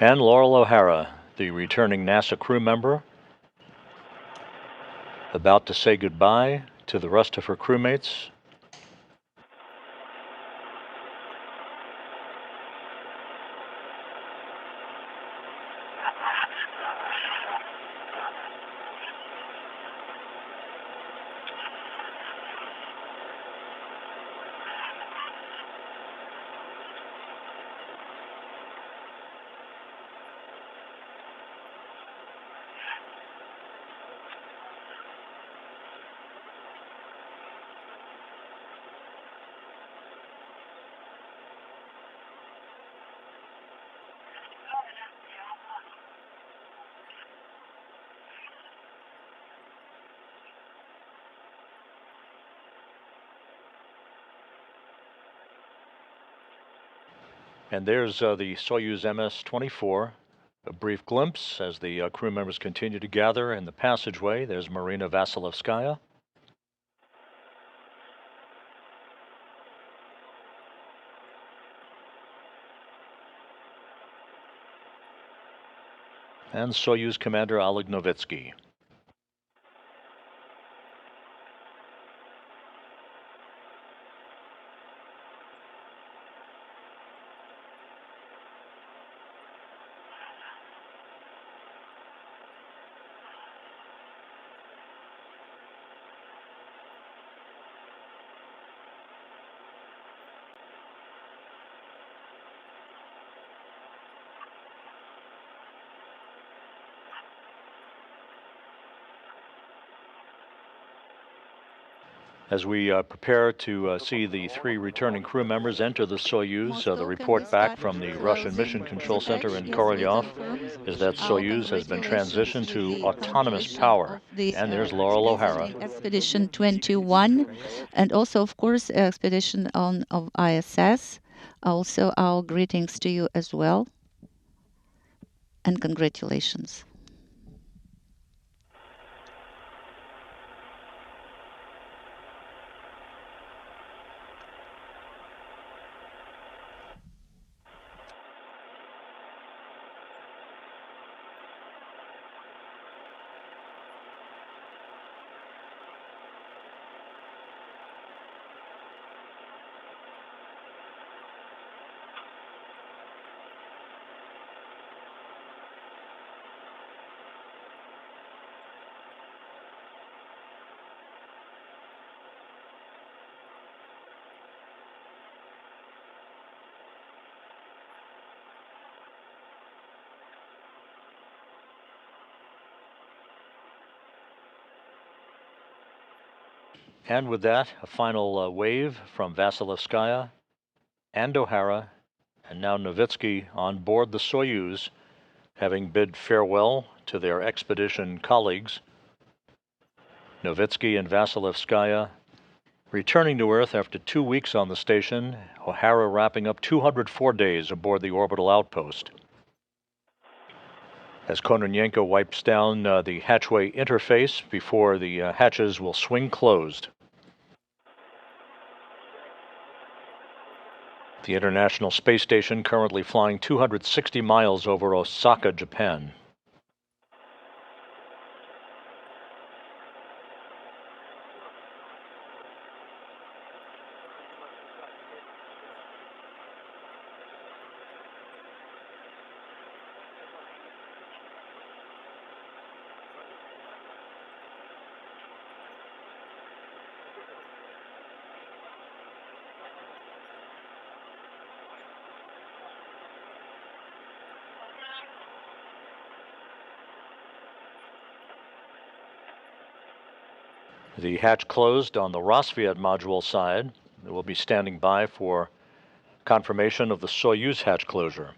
And Loral O'Hara, the returning NASA crew member, about to say goodbye to the rest of her crewmates. And there's the Soyuz MS-24. A brief glimpse as the crew members continue to gather in the passageway. There's Marina Vasilevskaya. And Soyuz Commander Oleg Novitsky. As we prepare to see the three returning crew members enter the Soyuz, the report back from the Russian Mission Control Center in Korolyov is that Soyuz has been transitioned to autonomous power. And there's Loral O'Hara. Expedition 21, and also, of course, expedition of ISS. Also, our greetings to you as well, and congratulations. And with that, a final wave from Vasilevskaya and O'Hara, and now Novitsky on board the Soyuz, having bid farewell to their expedition colleagues. Novitsky and Vasilevskaya returning to Earth after 2 weeks on the station, O'Hara wrapping up 204 days aboard the orbital outpost. As Kononenko wipes down the hatchway interface before the hatches will swing closed. The International Space Station currently flying 260 miles over Osaka, Japan. The hatch closed on the Rosviet module side. It will be standing by for confirmation of the Soyuz hatch closure.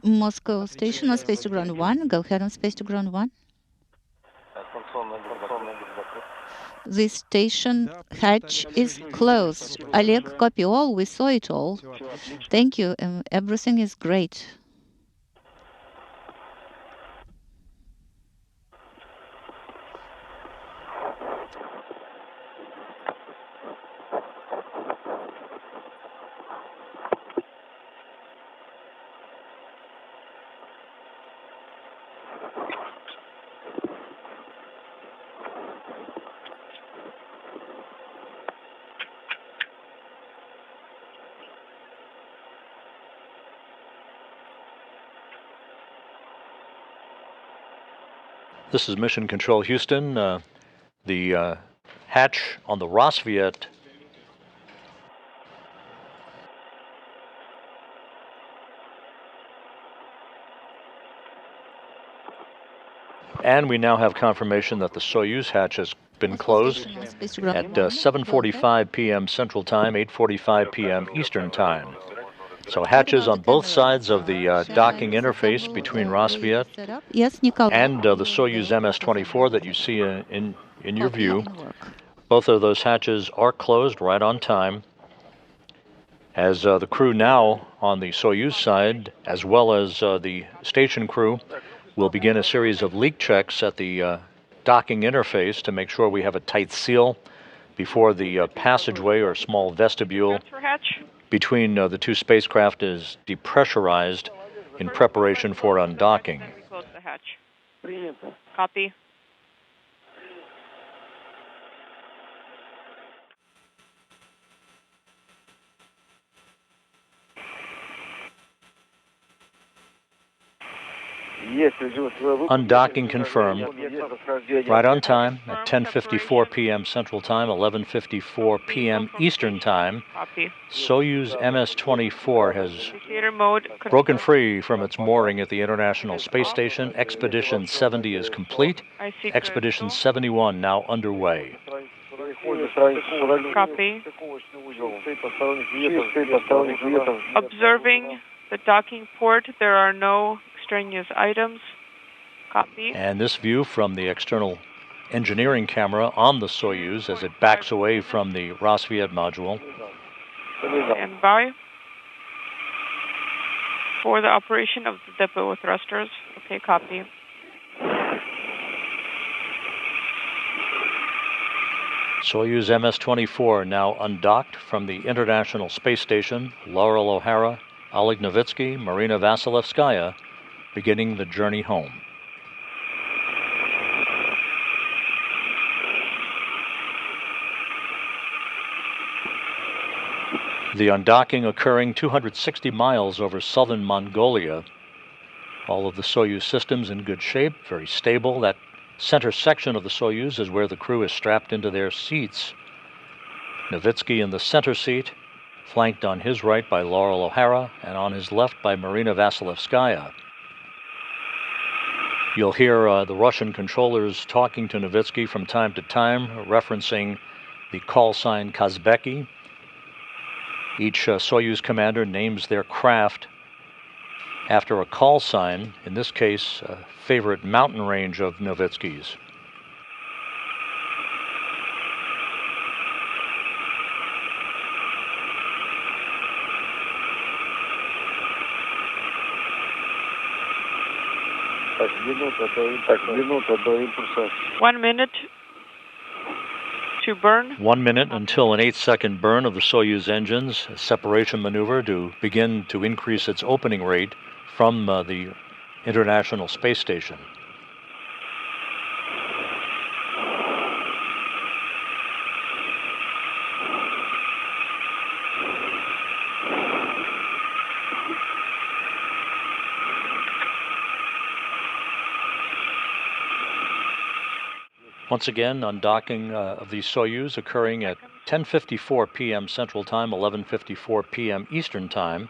Moscow station on space to ground 1. Go ahead on space to ground 1. The station hatch is closed. Oleg, copy all. We saw it all. Thank you. Everything is great. This is Mission Control Houston. The hatch on the Rosviet and we now have confirmation that the Soyuz hatch has been closed at 7:45 p.m. Central Time, 8:45 p.m. Eastern Time. So hatches on both sides of the docking interface between Rosviet and the Soyuz MS-24 that you see in your view. Both of those hatches are closed right on time, as the crew now on the Soyuz side, as well as the station crew, will begin a series of leak checks at the docking interface to make sure we have a tight seal before the passageway or small vestibule between the two spacecraft is depressurized in preparation for undocking. Close the hatch. Copy. Undocking confirmed. Right on time at 10:54 p.m. Central Time, 11:54 p.m. Eastern Time. Copy. Soyuz MS-24 has broken free from its mooring at the International Space Station. Expedition 70 is complete. Expedition 71 now underway. Copy. Observing the docking port, there are no extraneous items. Copy. And this view from the external engineering camera on the Soyuz as it backs away from the Rosviet module. Stand by for the operation of the depot thrusters. Okay, copy. Soyuz MS-24 now undocked from the International Space Station. Loral O'Hara, Oleg Novitsky, Marina Vasilevskaya beginning the journey home. The undocking occurring 260 miles over southern Mongolia. All of the Soyuz systems in good shape, very stable. That center section of the Soyuz is where the crew is strapped into their seats. Novitsky in the center seat, flanked on his right by Loral O'Hara and on his left by Marina Vasilevskaya. You'll hear the Russian controllers talking to Novitsky from time to time, referencing the call sign Kazbeki. Each Soyuz commander names their craft after a call sign, in this case, a favorite mountain range of Novitsky's. One minute to burn. 1 minute until an 8-second burn of the Soyuz engines, a separation maneuver to begin to increase its opening rate from the International Space Station. Once again, undocking of the Soyuz occurring at 10:54 p.m. Central Time, 11:54 p.m. Eastern Time,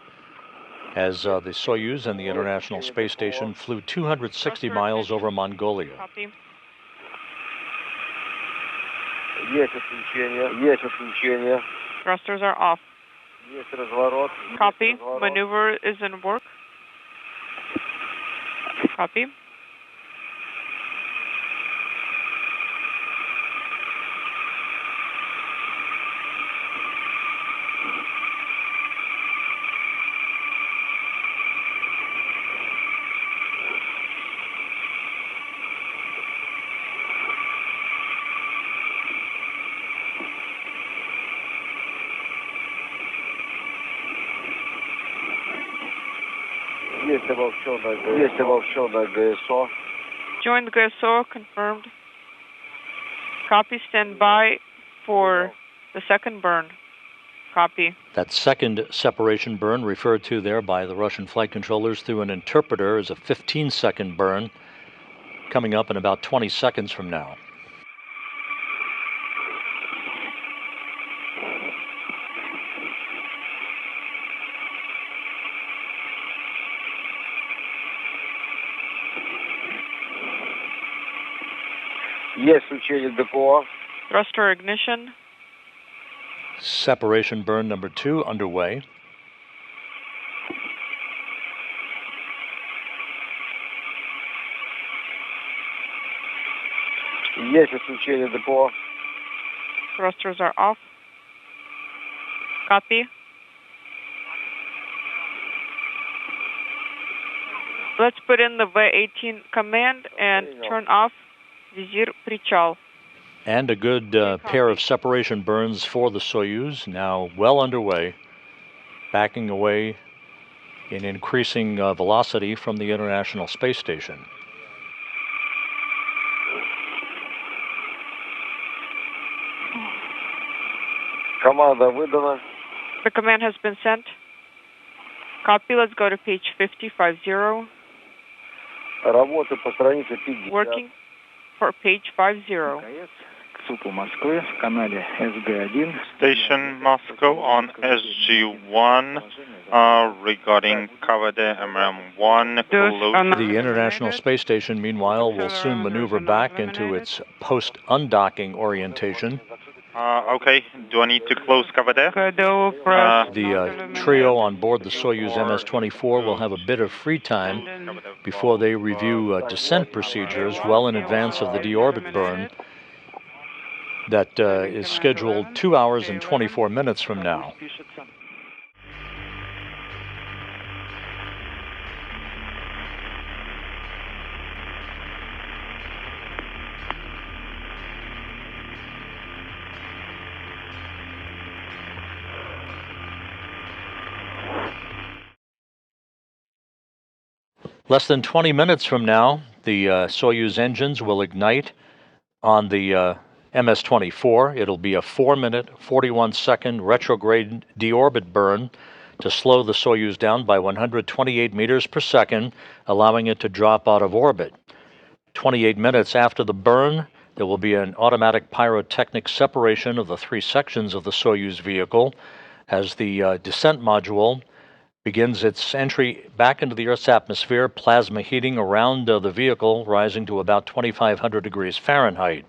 as the Soyuz and the International Space Station flew 260 miles over Mongolia. Copy. Thrusters are off. Copy. Maneuver is in work. Copy. Joined GSO, confirmed. Copy, stand by for the second burn. Copy. That second separation burn, referred to there by the Russian flight controllers through an interpreter, is a 15-second burn coming up in about 20 seconds from now. Thruster ignition. Separation burn number 2 underway. Thrusters are off. Copy. Let's put in the V-18 command and turn off Vizir Prichal. And a good pair of separation burns for the Soyuz, now well underway, backing away in increasing velocity from the International Space Station. The command has been sent. Copy, let's go to page 50. Working for page 50. Station Moscow on SG-1 regarding Kavade MM-1. The International Space Station, meanwhile, will soon maneuver back into its post-undocking orientation. Okay, do I need to close Kavade? The trio on board the Soyuz MS-24 will have a bit of free time before they review descent procedures well in advance of the deorbit burn that is scheduled 2 hours and 24 minutes from now. Less than 20 minutes from now, the Soyuz engines will ignite on the MS-24. It'll be a 4-minute, 41-second retrograde deorbit burn to slow the Soyuz down by 128 meters per second, allowing it to drop out of orbit. 28 minutes after the burn, there will be an automatic pyrotechnic separation of the 3 sections of the Soyuz vehicle as the descent module begins its entry back into the Earth's atmosphere, plasma heating around the vehicle rising to about 2,500 degrees Fahrenheit.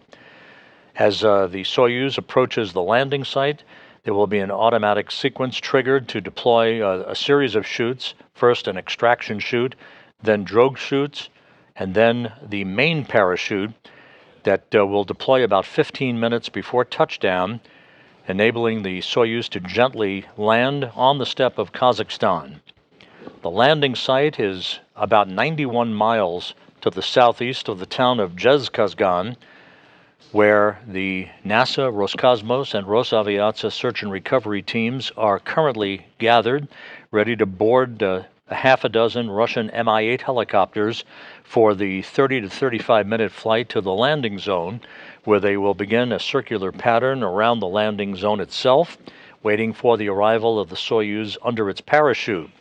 As the Soyuz approaches the landing site, there will be an automatic sequence triggered to deploy a series of chutes, first an extraction chute, then drogue chutes, and then the main parachute that will deploy about 15 minutes before touchdown, enabling the Soyuz to gently land on the steppe of Kazakhstan. The landing site is about 91 miles to the southeast of the town of Zhezkazgan, where the NASA, Roscosmos, and Rosaviatsia search and recovery teams are currently gathered, ready to board a half a dozen Russian Mi-8 helicopters for the 30 to 35-minute flight to the landing zone, where they will begin a circular pattern around the landing zone itself, waiting for the arrival of the Soyuz under its parachute.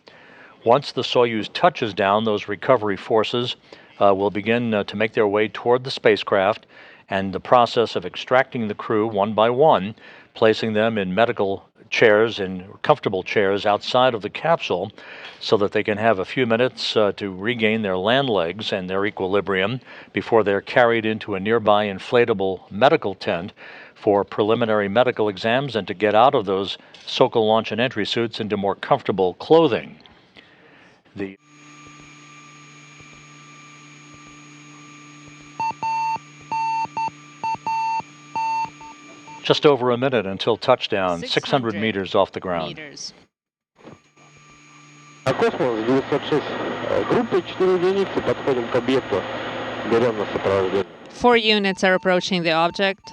Once the Soyuz touches down, those recovery forces will begin to make their way toward the spacecraft, and the process of extracting the crew one by one, placing them in medical chairs and comfortable chairs outside of the capsule so that they can have a few minutes to regain their land legs and their equilibrium before they're carried into a nearby inflatable medical tent for preliminary medical exams and to get out of those Sokol launch and entry suits into more comfortable clothing. Just over a minute until touchdown, 600 meters off the ground. 4 units are approaching the object.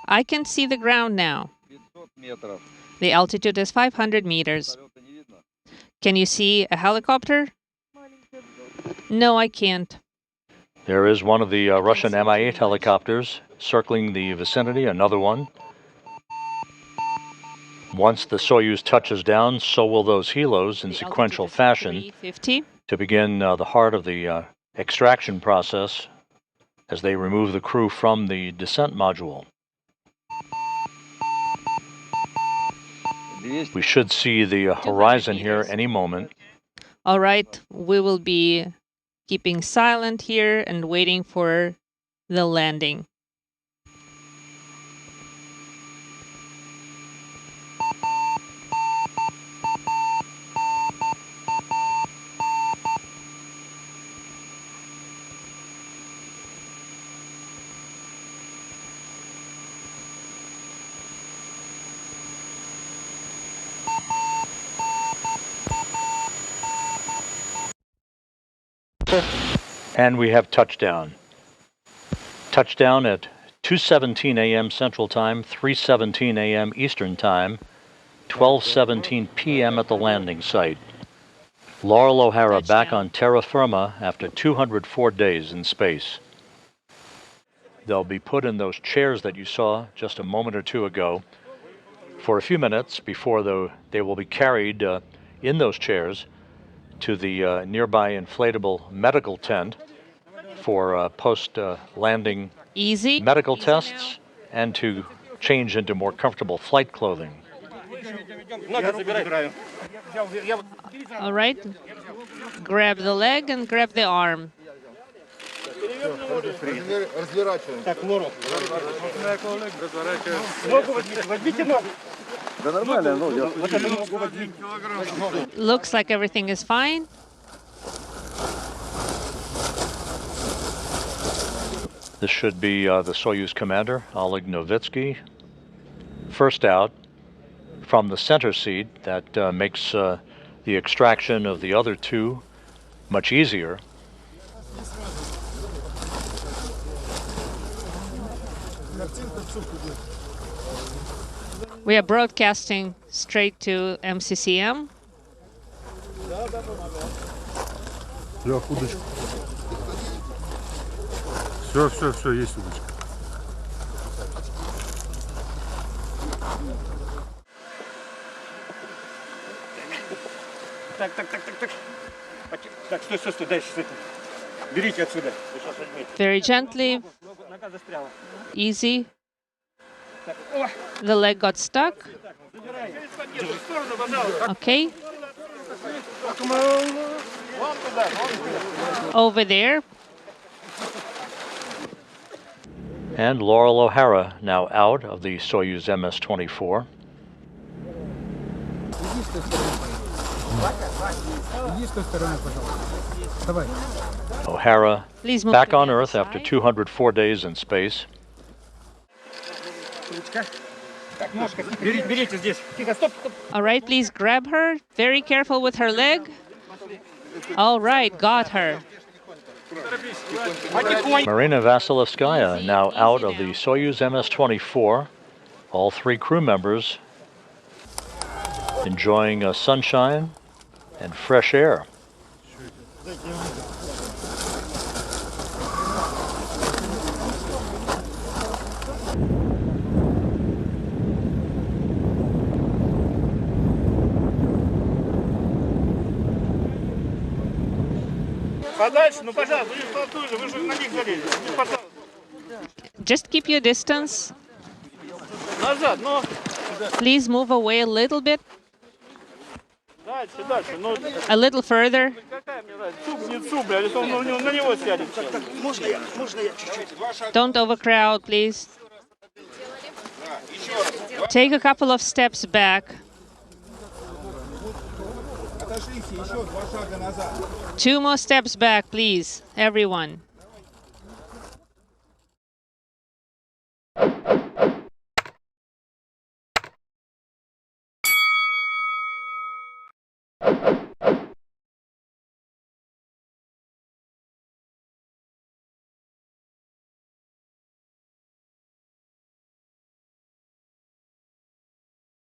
I can see the ground now. The altitude is 500 meters. Can you see a helicopter? No, I can't. There is one of the Russian Mi-8 helicopters circling the vicinity, another one. Once the Soyuz touches down, so will those helos in sequential fashion to begin the heart of the extraction process as they remove the crew from the descent module. We should see the horizon here any moment. All right, we will be keeping silent here and waiting for the landing. And we have touchdown. Touchdown at 2:17 a.m. Central Time, 3:17 a.m. Eastern Time, 12:17 p.m. at the landing site. Loral O'Hara back on terra firma after 204 days in space. They'll be put in those chairs that you saw just a moment or two ago for a few minutes before they will be carried in those chairs to the nearby inflatable medical tent for post-landing medical tests and to change into more comfortable flight clothing. All right, grab the leg and grab the arm. Looks like everything is fine. This should be the Soyuz commander, Oleg Novitsky. First out from the center seat. That makes the extraction of the other two much easier. We are broadcasting straight to MCCM. Все, есть удочка. Так, стой, дальше. Берите отсюда. Very gently, easy. The leg got stuck. Okay. Over there. And Loral O'Hara now out of the Soyuz MS-24. O'Hara back on Earth after 204 days in space. All right, please grab her. Very careful with her leg. All right, got her. Marina Vasilevskaya now out of the Soyuz MS-24. All three crew members enjoying sunshine and fresh air. Just keep your distance. Please move away a little bit, Дальше, дальше. Ну, a little further. какая мне разница? Цуп, не цуп, блядь, если он на него сядет. Можно я чуть-чуть? Don't overcrowd, please. Take a couple of steps back. Отошлите еще 2 шага назад. 2 more steps back, please, everyone.